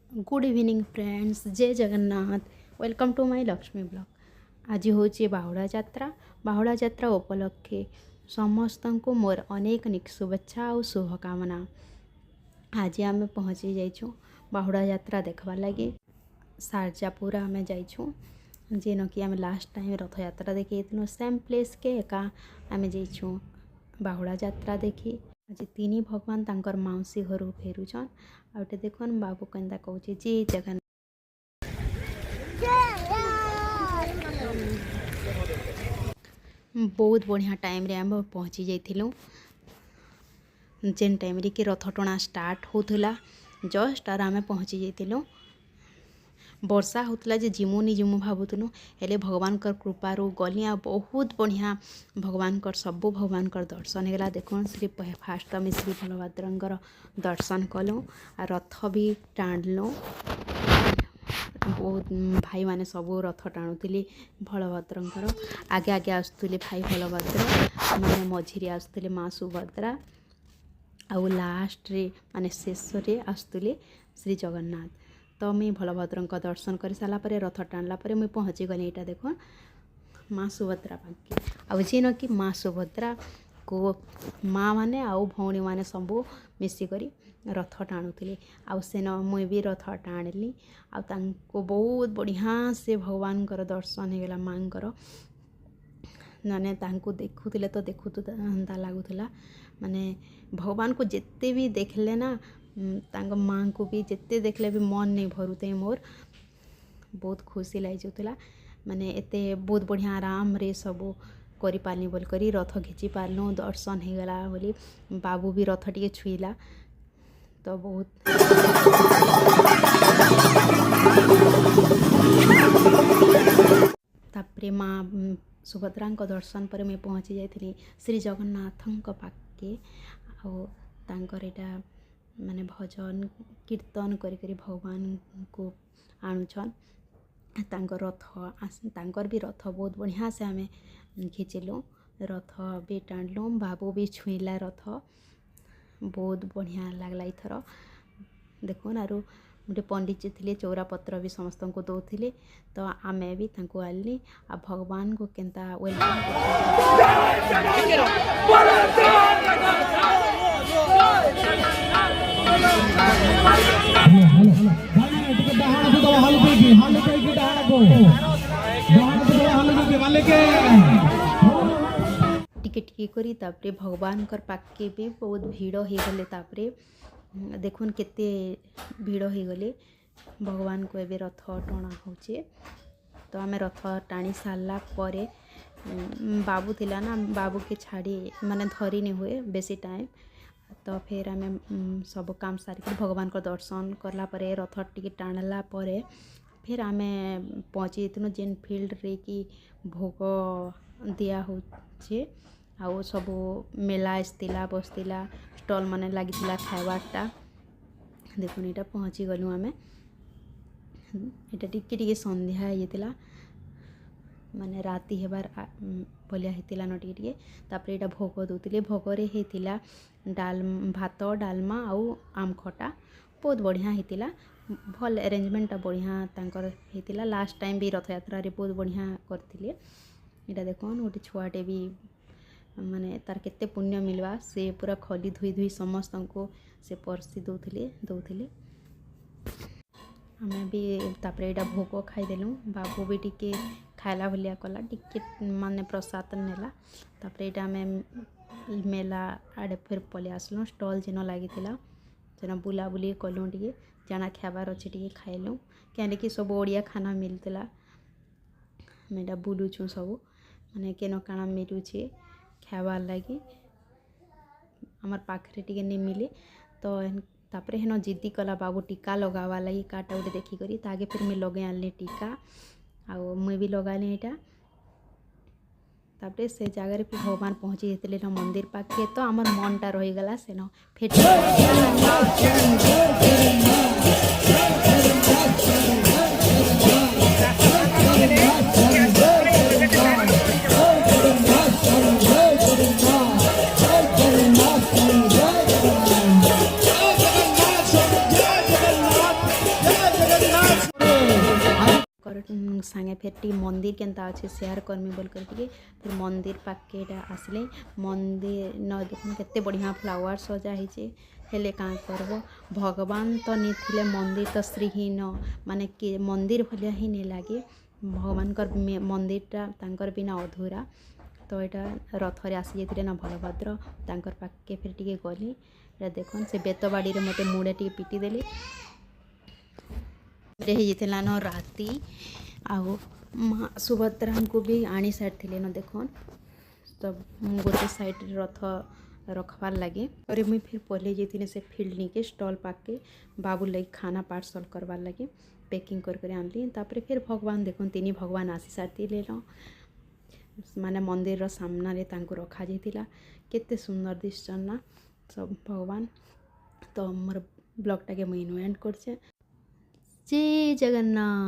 Good evening friends, जय Jagannath. Welcome to my Lakshmi blog. आज हूँ बाहुड़ा यात्रा। बाहुड़ा यात्रा उपलक्षे समस्त को मोर अनेक शुभेच्छा और शुभकामना। आज आम पहुँची जाइछुँ बाहुड़ा यात्रा देखबार लगे। सारजापुर आम जाइछुँ जेन कि आम लास्ट टाइम रथ यात्रा देखी सेम प्लेस के एका आम जाइछुँ बाहुड़ा यात्रा देखी। आज तीन भगवान तांकर मौसी घर फेरुछन। आउटे देखन बाबू केंदा कहूँ जी जगन्नाथ। बहुत बढ़िया टाइम रे आम पहुँची जाइथिलु। जेन टाइम रे कि रथ टଣା स्टार्ट होथुला जस्ट आर आम पहुँची जाइथिलु। वर्षा होतला जे जिमुनी जिमु भावुथुनु हेले भगवान कर कृपारू गली आ बहुत बढ़िया भगवान कर सबू भगवान कर दर्शन हेगला। देखुन श्री फास्ट आम श्री बलभद्रंकर दर्शन कलु आ रथ भी टाणलु। बहुत भाई माने सबू रथ टाणुतिले बलभद्रंकर। आगे आगे आसुले भाई बलभद्र माने मझिरे आसुले माँ सुभद्रा आउ लास्ट रे माने शेष रे आसुले श्री जगन्नाथ। तो मुई बलभद्र दर्शन कर सारापर रथ टाणला मुई पहुँची गली। यहाँ देख माँ सुभद्रा पाखे आउ जेन कि माँ सुभद्रा को माँ माने आउ भौणी माने सबू मिसिकरी रथ टाणुले। आउ सेन मुई भी रथ टाणली। आउ तांको बहुत बढ़िया से भगवान कर दर्शन होगला। माँ कर माने तांको देखुले तो देखुता लगुला माने भगवान को जिते भी देखले ना तांको माँ को भी जिते देखले भी मन नहीं भरुते। मोर बहुत खुशी लगी जाऊला माने एते बहुत बढ़िया आराम रे सबू करि पारनी बोल करी रथ खिंची पारलु। दर्शन होगला बोली बाबू भी रथ टिके छुईला तो बहुत तापरे माँ सुभद्रा दर्शन पर मैं पहुँची जाइली श्री जगन्नाथ पाखे। आउ तांकर एटा माने भजन कीर्तन करी भगवान को आणुछन। तांकर रथ तांकर भी रथ बहुत बढ़िया से आमे खिंचलु। रथ भी टाणलु बाबू भी छुईला रथ बहुत बढ़िया लगला। इथर देखुन आरु गोटे पंडित जी थे चौरा पत्र भी समस्त को दौले तो आमे भी तांको आनली आ भगवान को केनता टिके टिके करी तापरे भगवान कर पाखे भी बहुत भीड़ हो गले। तापरे देखुन केते भीड़ हो गले भगवान को एबे रथ टଣା होचे। तो आमे रथ टाणी सारला परे बाबू थिला ना बाबू के छाड़ी माने धरी नहीं हुए बेसी टाइम। तो फिर आमे सब काम सारिक भगवान को दर्शन करला परे रथ टिके टाणला परे फिर आमे पहुँची जेतनु जेन फील्ड रे कि भोग दिया होचे। आउ सबू मेला आसला बसला स्टल माने लगी खाइबारटा देखुन यहाँ पहुँची गलु आमे। यहाँ टिके संध्या होता माने राति हेबार भलिया होता न टिके तापर यहाँ भोग दौले। भोगरे होता भात डालमा आउ आम खटा बहुत बढ़िया होता। भल अरेंजमेंटा बढ़िया तांकर होता। लास्ट टाइम भी रथ यात्रा रे बहुत बढ़िया करथिले। यहाँ देखुन गोटे छुआटे भी माने तार केते पुण्य मिलवा से पूरा खली धुई धुई समस्त को से परसी दौले। आमे भी तापर यहाँ भोग खाईदेलु। बाबू भी टिके खाइला भलिया कला टिके माने प्रसाद नेला। तापर यहाँ आमे मेला आड़े फिर पलि आसलु स्टल जेन लगी जेन बुलाबुली कलु टिके जाना खाबार अच्छे टिके खाइलु क्या सब ओडिया खाना मिलता। मेरा बुलुछु सब माने केन काना मिलुचे खाबार लगी आमार पाखरे टिके नहीं मिले। तो तापर हेन जिद्दी कला बाबू टीका लगावा लगी काटा गोटे देखिक तागे फिर मुझे लगे आनली टीका आउ मुई भी लगाली। यहाँ तापर से जगार फिर भगवान पहुँची जाते मंदिर पाखे तो आमर मनटा रहीगला सेन फिर ସାଙ୍ଗେ ଫେର୍ ଟିକେ ମନ୍ଦିର କେନ୍ତା ଅଛେ ସେୟାର କର୍ମି ବୋଲ କରି ଟିକେ ଫେର୍ ମନ୍ଦିର ପାଖ୍କେ ଏଇଟା ଆସିଲେ ମନ୍ଦିର ନ ଦେଖୁନ୍ କେତେ ବଢ଼ିଆ ଫ୍ଲାୱାର୍ ସଜା ହେଇଛେ ହେଲେ କାଁ କରବ ଭଗବାନ ତ ନେଇଥିଲେ ମନ୍ଦିର ତ ଶ୍ରୀହୀନ ମାନେ କି ମନ୍ଦିର ଭଳିଆ ହିଁ ନେଇ ଲାଗେ ଭଗବାନଙ୍କର ମନ୍ଦିରଟା ତାଙ୍କର ବିନା ଅଧୁରା ତ ଏଇଟା ରଥରେ ଆସିଯାଇଥିଲେ ନା ବଳଭଦ୍ର ତାଙ୍କର ପାଖ୍କେ ଫେର୍ ଟିକେ ଗଲି ଏଇଟା ଦେଖୁନ୍ ସେ ବେତବାଡ଼ିରେ ମୋତେ ମୁଡ଼େ ଟିକେ ପିଟି ଦେଲେ ହେଇଯାଇଥିଲା ନ ରାତି ଆଉ ମା ସୁଭଦ୍ରାଙ୍କୁ ବି ଆଣି ସାରିଥିଲେ ନ ଦେଖୁନ୍ ତ ଗୋଟେ ସାଇଡ଼୍ରେ ରଥ ରଖବାର୍ ଲାଗି ଆରେ ମୁଇଁ ଫିର୍ ପଲେଇ ଯାଇଥିଲି ସେ ଫିଲ୍ଡ ନିକେ ଷ୍ଟଲ୍ ପାଖ୍କେ ବାବୁ ଲାଗି ଖାନା ପାର୍ସଲ୍ କରବାର୍ ଲାଗି ପ୍ୟାକିଂ କରି ଆଣିଲି ତାପରେ ଫିର୍ ଭଗବାନ ଦେଖୁନ୍ ତିନି ଭଗବାନ ଆସି ସାରିଥିଲେ ନ ମାନେ ମନ୍ଦିରର ସାମ୍ନାରେ ତାଙ୍କୁ ରଖାଯାଇଥିଲା କେତେ ସୁନ୍ଦର ଦିଶଛନ୍ ନା ସବୁ ଭଗବାନ ତ ମୋର ବ୍ଲଗ୍ଟାକେ ମୁଇଁ ଏଣ୍ଡ କରୁଛେ ଜୟ ଜଗନ୍ନାଥ।